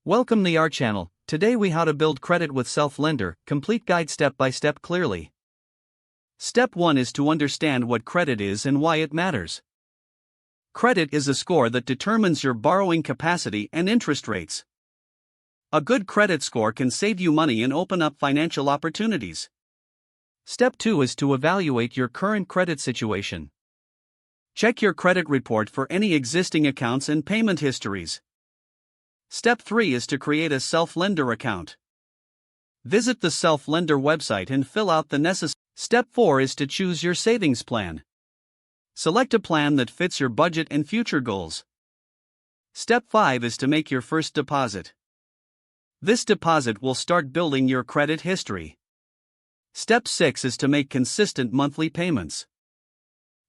Welcome to our channel. Today we how to build credit with self-lender, complete guide step by step clearly. Step 1 is to understand what credit is and why it matters. Credit is a score that determines your borrowing capacity and interest rates. A good credit score can save you money and open up financial opportunities. Step 2 is to evaluate your current credit situation. Check your credit report for any existing accounts and payment histories. Step 3 is to create a self-lender account. Visit the self-lender website and fill out the necessary. Step 4 is to choose your savings plan. Select a plan that fits your budget and future goals. Step 5 is to make your first deposit. This deposit will start building your credit history. Step 6 is to make consistent monthly payments.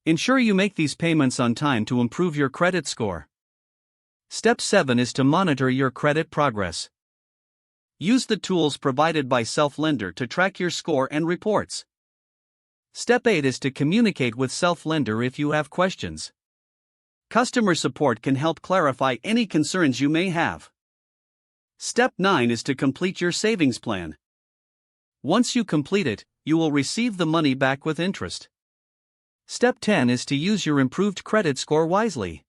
Ensure you make these payments on time to improve your credit score. Step 7 is to monitor your credit progress. Use the tools provided by self-lender to track your score and reports. Step 8 is to communicate with self-lender if you have questions. Customer support can help clarify any concerns you may have. Step 9 is to complete your savings plan. Once you complete it, you will receive the money back with interest. Step 10 is to use your improved credit score wisely.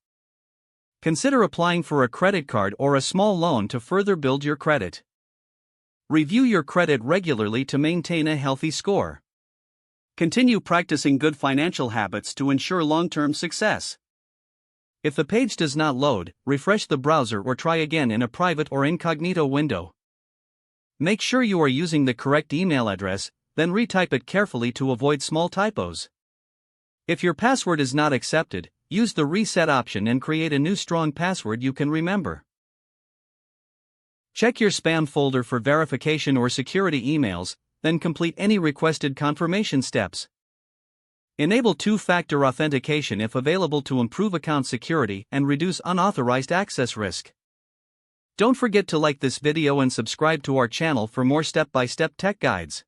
Consider applying for a credit card or a small loan to further build your credit. Review your credit regularly to maintain a healthy score. Continue practicing good financial habits to ensure long-term success. If the page does not load, refresh the browser or try again in a private or incognito window. Make sure you are using the correct email address, then retype it carefully to avoid small typos. If your password is not accepted, use the reset option and create a new strong password you can remember. Check your spam folder for verification or security emails, then complete any requested confirmation steps. Enable two-factor authentication if available to improve account security and reduce unauthorized access risk. Don't forget to like this video and subscribe to our channel for more step-by-step tech guides.